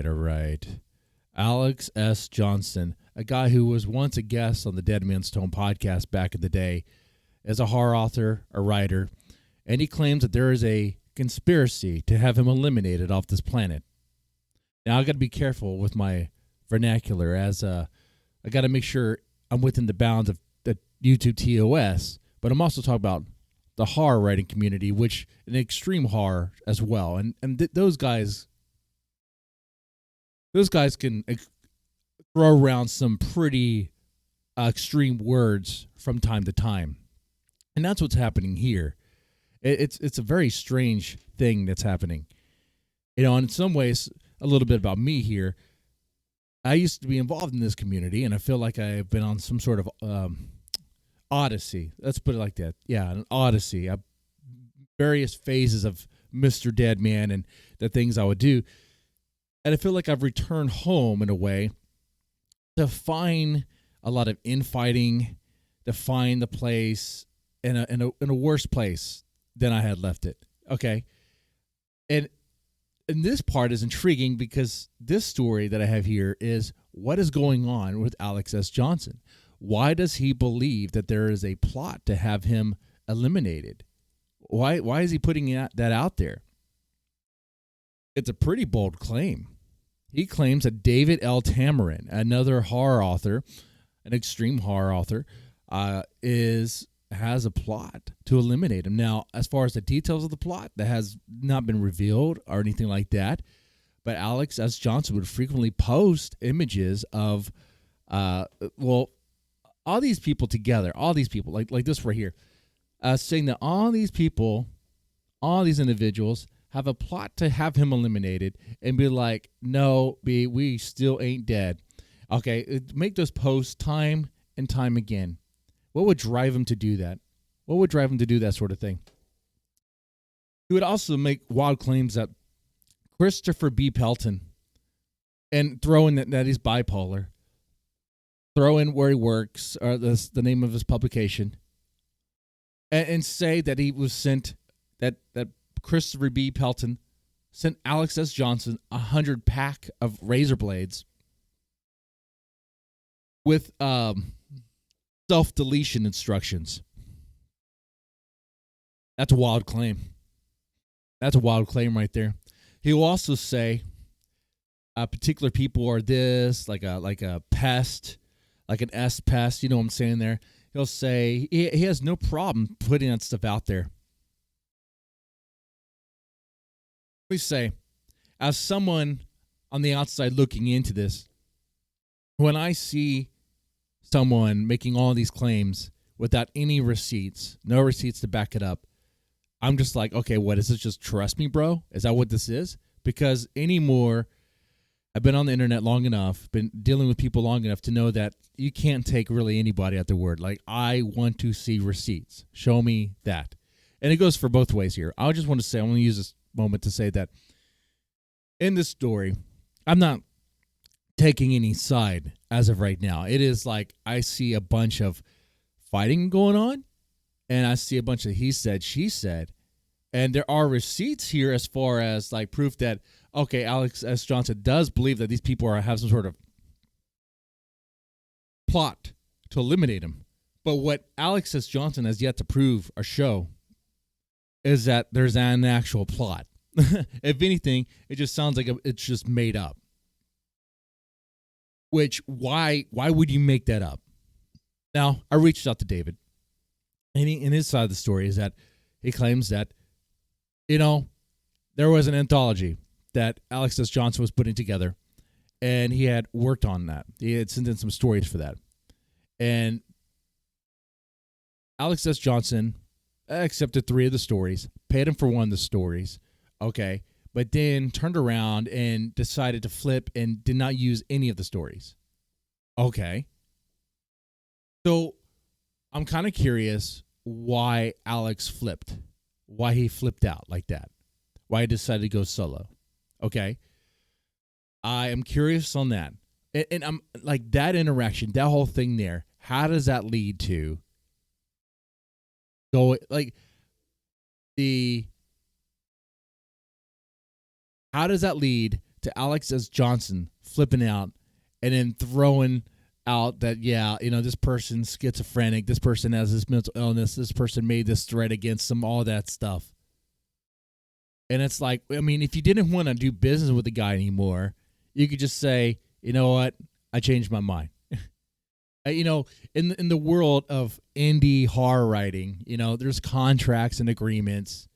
all right. Alex S. Johnson, a guy who was once a guest on the Dead Man's Tone podcast back in the day, is a horror author, a writer, and he claims that there is a conspiracy to have him eliminated off this planet. Now, I got to be careful with my vernacular, as I got to make sure I'm within the bounds of the YouTube TOS, but I'm also talking about the horror writing community, which an extreme horror as well, and those guys can throw around some pretty extreme words from time to time, and that's what's happening here. It's a very strange thing that's happening. You know, in some ways, a little bit about me here. I used to be involved in this community, and I feel like I've been on some sort of odyssey. Let's put it like that. Yeah, an odyssey. Various phases of Mr. Deadman and the things I would do. And I feel like I've returned home in a way to find a lot of infighting, to find the place in a worse place than I had left it. Okay? And this part is intriguing because this story that I have here is what is going on with Alex S. Johnson. Why does he believe that there is a plot to have him eliminated? Why is he putting that out there? It's a pretty bold claim. He claims that David L. Tamarin, another horror author, an extreme horror author, has a plot to eliminate him. Now, as far as the details of the plot, that has not been revealed or anything like that, but Alex S. Johnson would frequently post images of, all these people together, all these people, like this right here, saying that all these people, all these individuals have a plot to have him eliminated, and be like, no, we still ain't dead. Okay, make those posts time and time again. What would drive him to do that? What would drive him to do that sort of thing? He would also make wild claims that Christopher B. Pelton, and throw in that he's bipolar, throw in where he works, or the name of his publication, and say that he was sent, that Christopher B. Pelton sent Alex S. Johnson 100 pack of razor blades with self-deletion instructions. That's a wild claim. That's a wild claim right there. He will also say particular people are this, like a pest, like an S pest, you know what I'm saying there? He'll say he has no problem putting that stuff out there. Let me say, as someone on the outside looking into this, when I see someone making all these claims without any receipts, no receipts to back it up, I'm just like, okay, what is this? Just trust me, bro? Is that what this is? Because anymore, I've been on the internet long enough, been dealing with people long enough to know that you can't take really anybody at their word. Like, I want to see receipts. Show me that. And it goes for both ways here. I just want to say, I want to use this moment to say that in this story, I'm not taking any side as of right now. It is like I see a bunch of fighting going on, and I see a bunch of he said, she said, and there are receipts here as far as like proof that, okay, Alex S. Johnson does believe that these people have some sort of plot to eliminate him. But what Alex S. Johnson has yet to prove or show is that there's an actual plot. If anything, it just sounds like it's just made up. Which, why would you make that up? Now, I reached out to David, and in his side of the story is that he claims that, there was an anthology that Alex S. Johnson was putting together, and he had worked on that. He had sent in some stories for that. And Alex S. Johnson accepted 3 of the stories, paid him for 1 of the stories, okay, but then turned around and decided to flip and did not use any of the stories. Okay. So I'm kind of curious why Alex flipped, why he flipped out like that, why he decided to go solo. Okay. I am curious on that. And I'm like, that interaction, that whole thing there, how does that lead to how does that lead to Alex S. Johnson flipping out and then throwing out that, this person's schizophrenic, this person has this mental illness, this person made this threat against them, all that stuff. And it's like, I mean, if you didn't want to do business with the guy anymore, you could just say, you know what, I changed my mind. In the world of indie horror writing, there's contracts and agreements,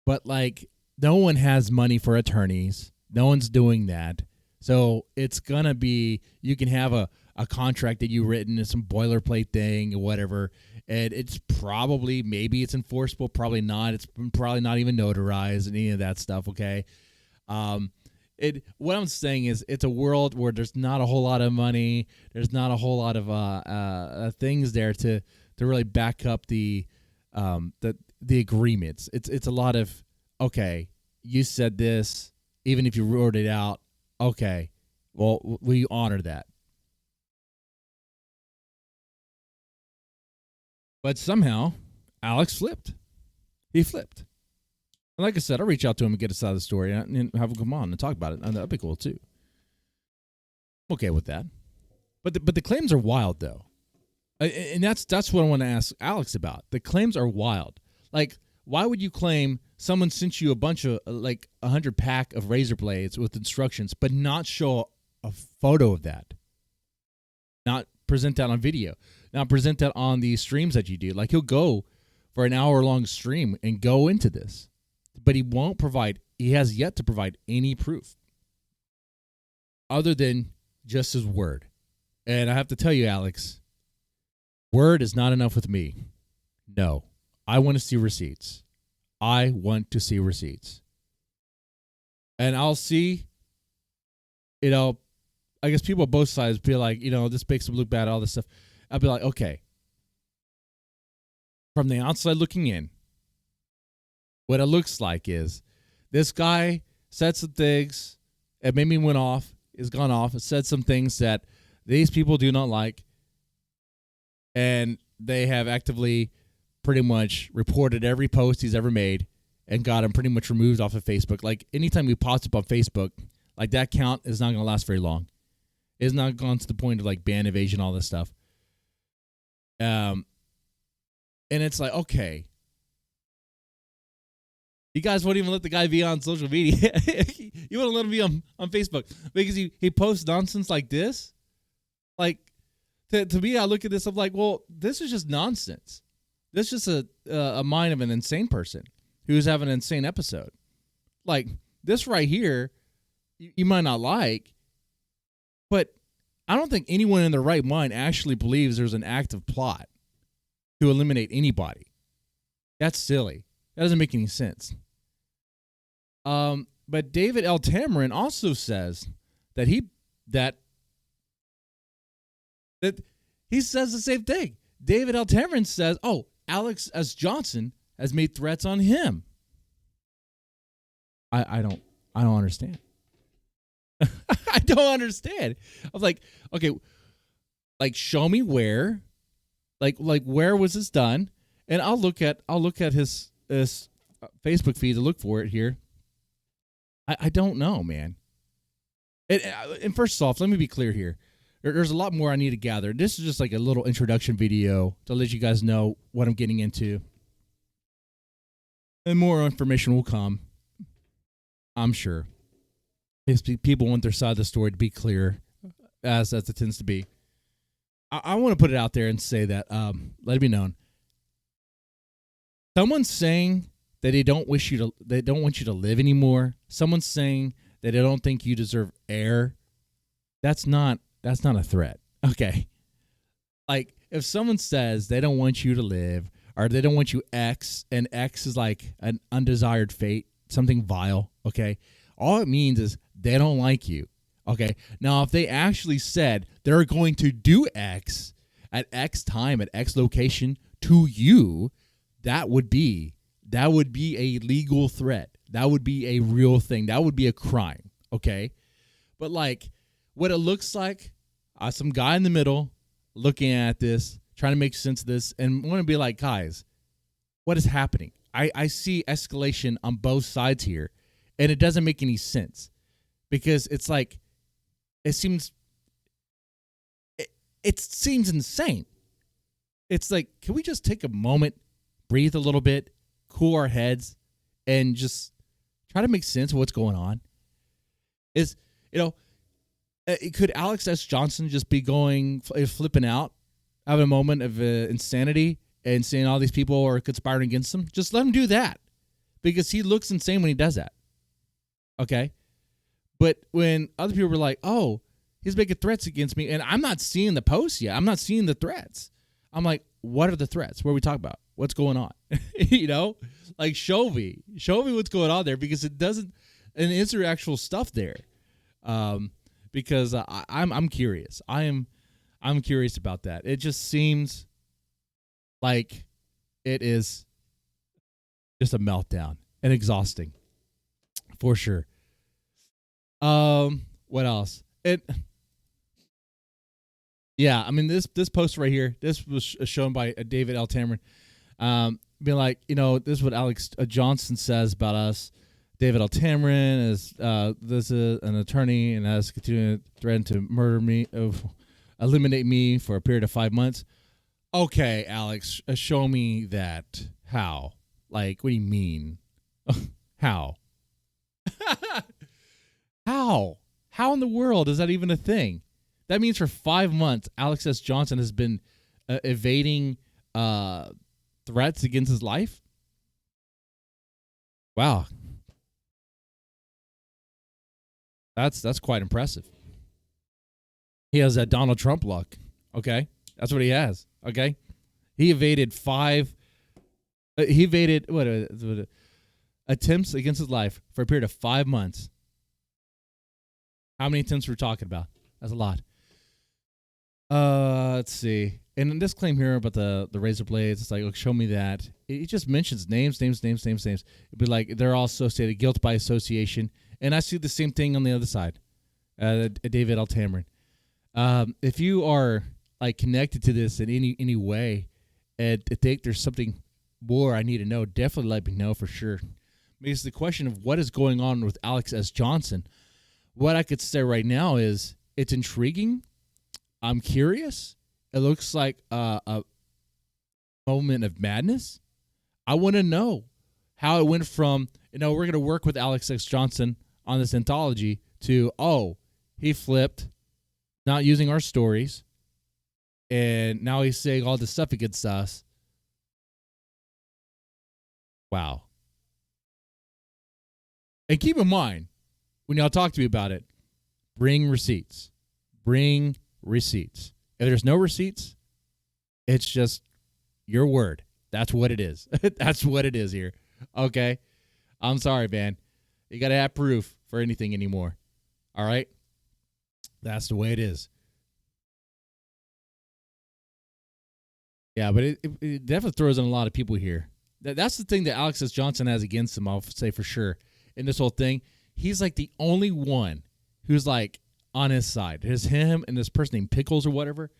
but like no one has money for attorneys. No one's doing that. So it's going to be, you can have a contract that you've written, some boilerplate thing or whatever, and it's probably, maybe it's enforceable, probably not. It's probably not even notarized, any of that stuff, okay? What I'm saying is it's a world where there's not a whole lot of money. There's not a whole lot of things there to really back up the agreements. It's a lot of, okay, you said this, even if you wrote it out, okay, well, we honor that. But somehow, Alex flipped. He flipped. And like I said, I'll reach out to him and get a side of the story and have him come on and talk about it. And that'd be cool, too. I'm okay with that. But the claims are wild, though. And that's what I want to ask Alex about. The claims are wild. Like, why would you claim someone sent you a bunch of, 100 pack of razor blades with instructions, but not show a photo of that? Not present that on video. Not present that on the streams that you do. Like, he'll go for an hour-long stream and go into this. But he has yet to provide any proof other than just his word. And I have to tell you, Alex, word is not enough with me. No. I want to see receipts. I want to see receipts. And I'll see, I guess people on both sides be like, this makes them look bad, all this stuff. I'll be like, okay. From the outside looking in, what it looks like is this guy said some things, and maybe went off, is gone off, and said some things that these people do not like, and they have actively pretty much reported every post he's ever made and got him pretty much removed off of Facebook. Like, anytime he pops up on Facebook, like, that count is not going to last very long. It's not gone to the point of, like, ban evasion, all this stuff. And it's like, okay, you guys won't even let the guy be on social media. You want to let him be on Facebook because he posts nonsense like this? Like, to me, I look at this, I'm like, well, this is just nonsense. This is just a mind of an insane person who's having an insane episode. Like, this right here, you might not like, but I don't think anyone in their right mind actually believes there's an active plot to eliminate anybody. That's silly. That doesn't make any sense. But David L Tamarin also says that he says the same thing. David L Tamarin says, "Oh, Alex S. Johnson has made threats on him." I don't understand. I don't understand. I was like, okay, like, show me where, like where was this done? And I'll look at his Facebook feed to look for it here. I don't know, man. And first off, let me be clear here. There's a lot more I need to gather. This is just like a little introduction video to let you guys know what I'm getting into. And more information will come, I'm sure. If people want their side of the story to be clear, as it tends to be. I want to put it out there and say that, let it be known. Someone's saying that they don't want you to live anymore. Someone's saying that they don't think you deserve air. That's not a threat. Okay. Like, if someone says they don't want you to live, or they don't want you X, and X is like an undesired fate, something vile, okay? All it means is they don't like you, okay? Now, if they actually said they're going to do X at X time, at X location to you, that would be a legal threat. That would be a real thing. That would be a crime, okay? But, like, what it looks like, some guy in the middle looking at this, trying to make sense of this, and want to be like, guys, what is happening? I see escalation on both sides here, and it doesn't make any sense. because it's like it seems it seems insane. It's like, can we just take a moment, breathe a little bit, cool our heads, and just try to make sense of what's going on? Is, could Alex S. Johnson just be flipping out, having a moment of insanity and saying all these people are conspiring against him? Just let him do that, because he looks insane when he does that. Okay? But when other people were like, oh, he's making threats against me, and I'm not seeing the posts yet. I'm not seeing the threats. I'm like, what are the threats? What are we talking about? What's going on? Like, show me what's going on there, because it doesn't, and is there actual stuff there? Because I'm curious. I'm curious about that. It just seems like it is just a meltdown and exhausting, for sure. What else? Yeah, I mean, this post right here, this was shown by David L Tamarin, being like, this is what Alex Johnson says about us. David L Tamarin is this is an attorney and has continued to threaten to murder me, eliminate me for a period of 5 months. Okay, Alex, show me that. How? Like, what do you mean? How? How in the world is that even a thing? That means for 5 months, Alex S. Johnson has been evading threats against his life? Wow. That's quite impressive. He has that Donald Trump luck. Okay? That's what he has. Okay? He evaded what attempts against his life for a period of 5 months. How many attempts we're talking about? That's a lot. Let's see. And in this claim here about the razor blades, it's like, look, show me that. It just mentions names. It'd be like they're all associated, guilt by association. And I see the same thing on the other side. David L Tamarin. If you are like connected to this in any way, and think there's something more I need to know, definitely let me know for sure. Because the question of what is going on with Alex S. Johnson, what I could say right now is it's intriguing. I'm curious. It looks like a moment of madness. I want to know how it went from, we're going to work with Alex S. Johnson on this anthology to, he flipped, not using our stories, and now he's saying all this stuff against us. Wow. And keep in mind, when y'all talk to me about it, bring receipts. Bring receipts. If there's no receipts, it's just your word. That's what it is. That's what it is here. Okay? I'm sorry, man. You got to have proof for anything anymore. All right? That's the way it is. Yeah, but it definitely throws in a lot of people here. That's the thing that Alex S. Johnson has against him, I'll say for sure. In this whole thing, he's like the only one who's like on his side. There's him and this person named Pickles or whatever.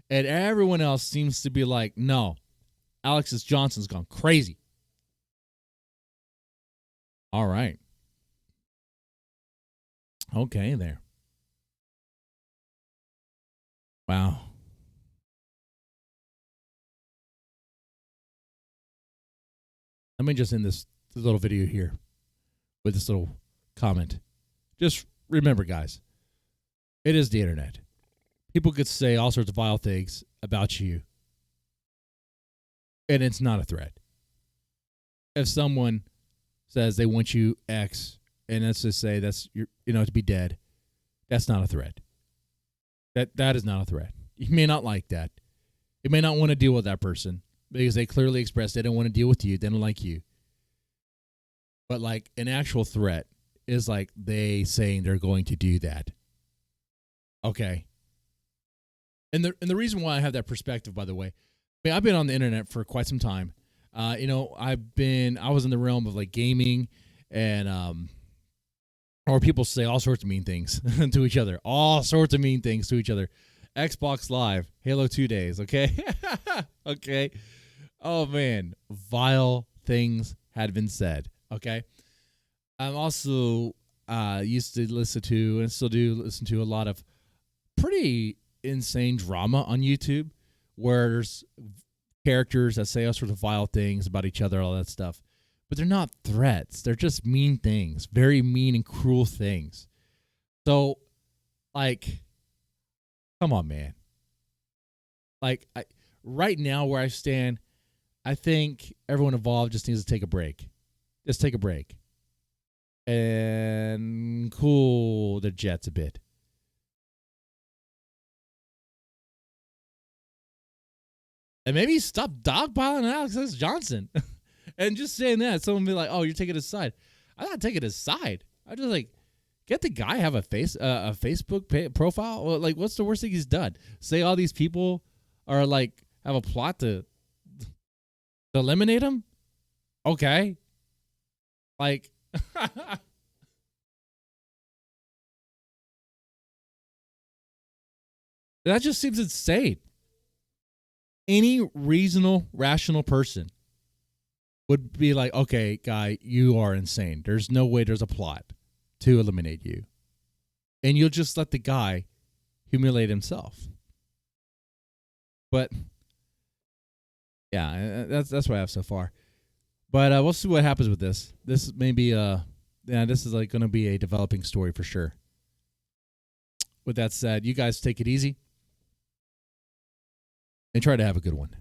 And everyone else seems to be like, no, Alex S. Johnson's gone crazy. All right. Okay, there. Wow. Let me just end this little video here with this little comment. Just remember, guys, it is the internet. People could say all sorts of vile things about you, and it's not a threat. If someone says they want you X, and let's just say that's to be dead, that's not a threat. That is not a threat. You may not like that. You may not want to deal with that person because they clearly expressed they don't want to deal with you. They don't like you. But like an actual threat is like they saying they're going to do that. Okay. And the reason why I have that perspective, by the way, I mean, I've been on the internet for quite some time. I was in the realm of like gaming and or people say all sorts of mean things to each other. All sorts of mean things to each other. Xbox Live, Halo 2 days, okay? Okay. Oh, man. Vile things had been said, okay? I'm also used to listen to and still do listen to a lot of pretty insane drama on YouTube where there's characters that say all sorts of vile things about each other, all that stuff. But they're not threats. They're just mean things, very mean and cruel things. So, like, come on, man. Like, right now where I stand, I think everyone involved just needs to take a break. Just take a break. And cool the jets a bit. And maybe stop dogpiling Alex Johnson. And just saying that, someone be like, "Oh, you're taking his side." I'm not taking his side. I just like get the guy have a Facebook profile. Well, like, what's the worst thing he's done? Say all these people are like have a plot to eliminate him. Okay, like that just seems insane. Any reasonable, rational person would be like, okay, guy, you are insane. There's no way there's a plot to eliminate you. And you'll just let the guy humiliate himself. But, yeah, that's what I have so far. But we'll see what happens with this. This may be, this is like going to be a developing story for sure. With that said, you guys take it easy. And try to have a good one.